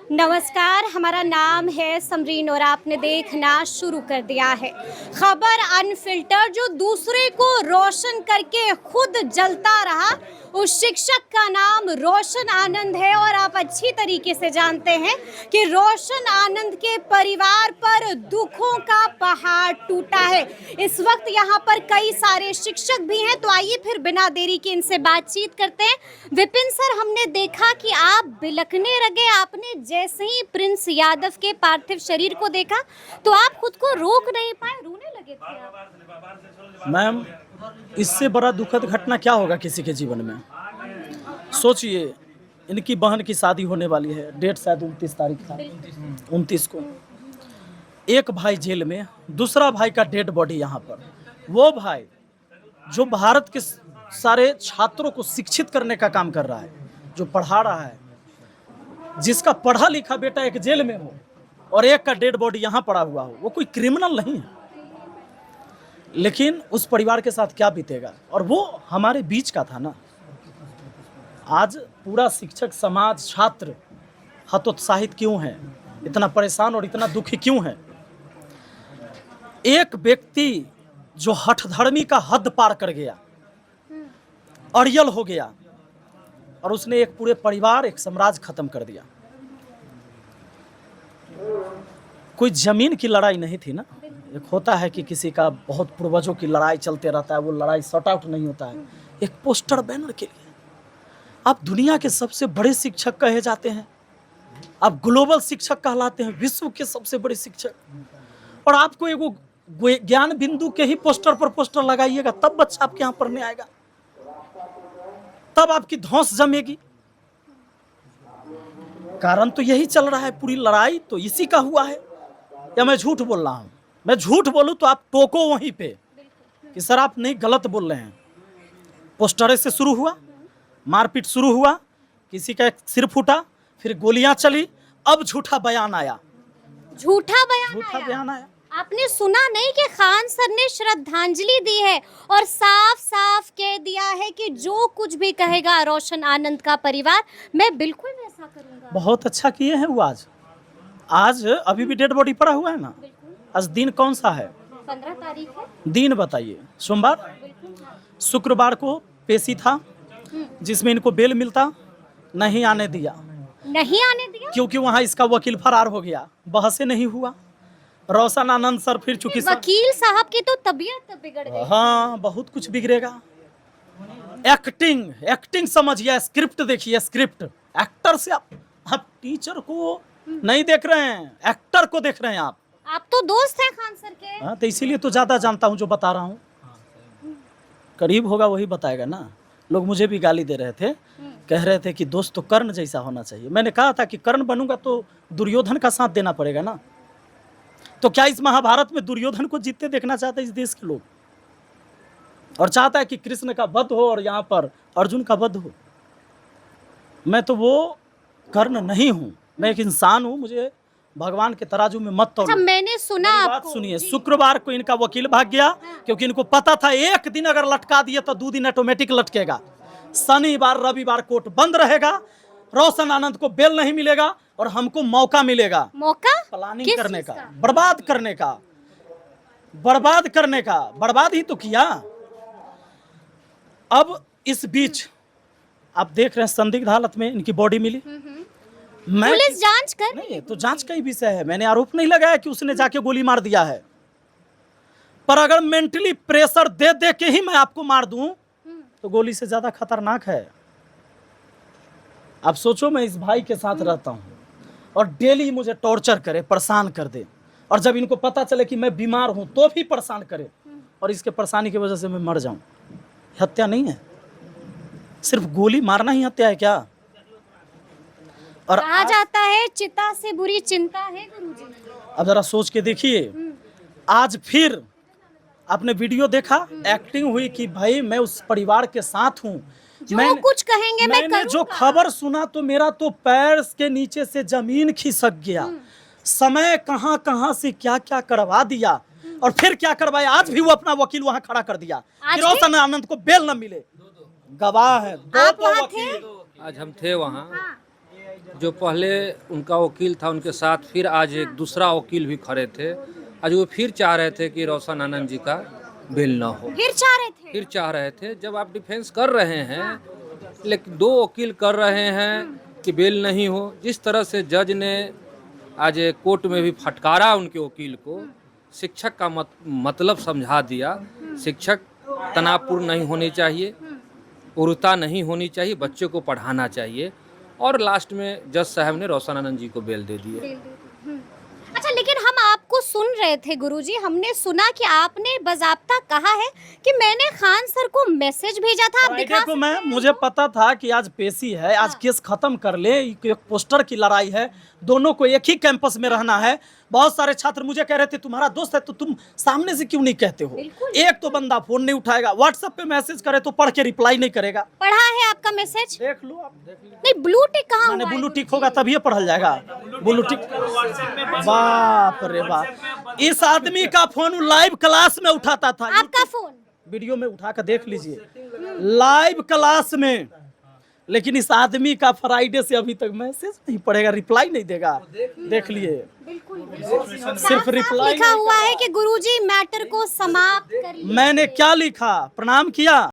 नमस्कार, हमारा नाम है समरीन और आपने देखना शुरू कर दिया है खबर अनफिल्टर। जो दूसरे को रोशन करके खुद जलता रहा, उस शिक्षक का नाम रोशन आनंद है। और आप अच्छी तरीके से जानते हैं कि रोशन आनंद के परिवार पर दुखों का पहाड़ टूटा है। इस वक्त यहाँ पर कई सारे शिक्षक भी हैं, तो आइए फिर बिना देरी के इनसे बातचीत करते हैं। विपिन सर, हमने देखा कि आप बिलखने लगे। आपने जैसे ही प्रिंस यादव के पार्थिव शरीर को देखा तो आप खुद को रोक नहीं पाए, रोने लगे थे आप। मैम, इससे बड़ा दुखद घटना क्या होगा किसी के जीवन में। सोचिए, इनकी बहन की शादी होने वाली है, डेट शायद 29 तारीख था, 29 को। एक भाई जेल में, दूसरा भाई का डेड बॉडी यहाँ पर। वो भाई जो भारत के सारे छात्रों को शिक्षित करने का काम कर रहा है, जो पढ़ा रहा है, जिसका पढ़ा लिखा बेटा एक जेल में हो और एक का डेड बॉडी यहाँ पड़ा हुआ हो, वो कोई क्रिमिनल नहीं है। लेकिन उस परिवार के साथ क्या बीतेगा, और वो हमारे बीच का था ना। आज पूरा शिक्षक समाज, छात्र हतोत्साहित क्यों है, इतना परेशान और इतना दुखी क्यों है। एक व्यक्ति जो हठधर्मी का हद पार कर गया, अड़ियल हो गया, और उसने एक पूरे परिवार, एक साम्राज्य खत्म कर दिया। कोई जमीन की लड़ाई नहीं थी ना। एक होता है कि किसी का बहुत पूर्वजों की लड़ाई चलते रहता है, वो लड़ाई सॉर्ट आउट नहीं होता है। एक पोस्टर बैनर के लिए आप दुनिया के सबसे बड़े शिक्षक कहे जाते हैं, आप ग्लोबल शिक्षक कहलाते हैं, विश्व के सबसे बड़े शिक्षक, और आपको एगो ज्ञान बिंदु के ही पोस्टर पर पोस्टर लगाइएगा, तब बच्चा आपके यहाँ पढ़ने आएगा, तब आपकी धौंस जमेगी। कारण तो यही चल रहा है, पूरी लड़ाई तो इसी का हुआ है। या मैं झूठ बोल रहा हूँ? मैं झूठ बोलूँ तो आप टोको वहीं पे कि सर आप नहीं, गलत बोल रहे हैं। पोस्टरे से शुरू हुआ, मारपीट शुरू हुआ, किसी का एक सिर फूटा, फिर गोलियां चली, अब झूठा बयान आया। झूठा बयान आया। आपने सुना नहीं कि खान सर ने श्रद्धांजलि दी है और साफ साफ कह दिया है कि जो कुछ भी कहेगा रोशन आनंद का परिवार, मैं बिल्कुल वैसा करूंगा। बहुत अच्छा किए हैं वो। आज अभी भी डेड बॉडी पड़ा हुआ है ना। आज दिन कौन सा है? 15 तारीख है। दिन बताइए। सोमवार, शुक्रवार को पेशी था जिसमें इनको बेल मिलता, नहीं आने दिया। क्योंकि वहाँ इसका वकील फरार हो गया, बहसे नहीं हुआ। रोशन आनंद सर फिर चुकी वकील साहब की तो तबीयत बिगड़ गई। हाँ, बहुत कुछ बिगड़ेगा। एक्टिंग समझिए, स्क्रिप्ट देखिए, स्क्रिप्ट। एक्टर से आप टीचर को नहीं देख रहे हैं, एक्टर को देख रहे हैं आप तो दोस्त हैं खान सर के। हाँ, तो इसीलिए तो ज्यादा जानता हूँ जो बता रहा हूँ। करीब होगा वही बताएगा ना। लोग मुझे भी गाली दे रहे थे, कह रहे थे कि दोस्त तो कर्ण जैसा होना चाहिए। मैंने कहा था कि कर्ण बनूंगा तो दुर्योधन का साथ देना पड़ेगा ना। तो क्या इस महाभारत में दुर्योधन को जीतते देखना चाहते हैं इस देश के लोग? और चाहता है कि कृष्ण का वध हो और यहाँ पर अर्जुन का वध हो। मैं तो वो कर्ण नहीं हूँ, मैं एक इंसान हूँ। मुझे भगवान के तराजू में मत तोड़ो। मैंने सुना, बात सुनिए। शुक्रवार को इनका वकील भाग गया, क्योंकि इनको पता था एक दिन अगर लटका दिए तो 2 दिन ऑटोमेटिक लटकेगा। शनिवार रविवार कोर्ट बंद रहेगा, रोशन आनंद को बेल नहीं मिलेगा और हमको मौका मिलेगा। मौका प्लानिंग करने का, बर्बाद करने का। बर्बाद ही तो किया। अब इस बीच आप देख रहे हैं संदिग्ध हालत में इनकी बॉडी मिली। पुलिस जांच कर नहीं, तो जांच का ही विषय है। मैंने आरोप नहीं लगाया कि उसने जाके गोली मार दिया है, पर अगर मेंटली प्रेशर दे दे के ही मैं आपको मार दूं तो गोली से ज्यादा खतरनाक है। आप सोचो, मैं इस भाई के साथ रहता हूं और डेली मुझे टॉर्चर करे, परेशान कर दे, और जब इनको पता चले कि मैं बीमार हूं तो भी परेशान करे, और इसके परेशानी की वजह से मैं मर जाऊं। हत्या नहीं है, सिर्फ गोली मारना ही हत्या है क्या? और कहा जाता है चिता से बुरी चिंता है गुरुजी। अब जरा सोच के देखिए, आज फिर आपने वीडियो देखा, एक्टिंग हुई कि भाई मैं उस परिवार के साथ हूँ, जो कुछ कहेंगे मैं करूँगा। जो खबर सुना तो मेरा तो पैर के नीचे से जमीन खिसक गया। समय कहां से क्या क्या करवा दिया, और फिर क्या करवाया। आज भी वो अपना वकील वहां खड़ा कर दिया कि रोशन आनंद को बेल न मिले। गवाह है, 2 वकील। आज हम थे वहाँ। जो पहले उनका वकील था उनके साथ फिर आज एक दूसरा वकील भी खड़े थे। आज वो फिर चाह रहे थे कि रोशन आनंद जी का बेल ना हो। फिर चाह रहे थे जब आप डिफेंस कर रहे हैं, लेकिन दो वकील कर रहे हैं कि बेल नहीं हो। जिस तरह से जज ने आज कोर्ट में भी फटकारा उनके वकील को, शिक्षक का मतलब समझा दिया। शिक्षक तनावपूर्ण नहीं होनी चाहिए, उर्वरता नहीं होनी चाहिए, बच्चे को पढ़ाना चाहिए। और लास्ट में जज साहब ने रोशन आनंद जी को बेल दे दिए। अच्छा, लेकिन हम आपको सुन रहे थे गुरुजी, हमने सुना कि आपने बजाब्ता कहा है कि मैंने खान सर को मैसेज भेजा था। आप दिखा देखो, मैं मुझे पता था कि आज पेशी है, आज केस खत्म कर ले, एक पोस्टर की लड़ाई है, दोनों को एक ही कैंपस में रहना है। बहुत सारे छात्र मुझे कह रहे थे तुम्हारा दोस्त है तो तुम सामने से क्यों नहीं कहते हो। एक तो बंदा फोन नहीं उठाएगा, व्हाट्सएप पे मैसेज करे तो पढ़ के रिप्लाई नहीं करेगा। पढ़ा है आपका मैसेज? देख लो आप, देख लो। नहीं, ब्लू टिक कहाँ माने हुआ है? ब्लू टिक होगा तभी पढ़ल जाएगा। ब्लू टिक, बाप रे बाप, इस आदमी का फोन लाइव क्लास में उठाता था। आपका फोन वीडियो में उठा कर देख लीजिए, लाइव क्लास में। लेकिन इस आदमी का फ्राइडे से अभी तक मैसेज नहीं पढ़ेगा, रिप्लाई नहीं देगा। देख लिए, सिर्फ रिप्लाई लिखा हुआ है कि गुरुजी मैटर को समाप्त कर लीजिए। मैंने क्या लिखा, प्रणाम किया।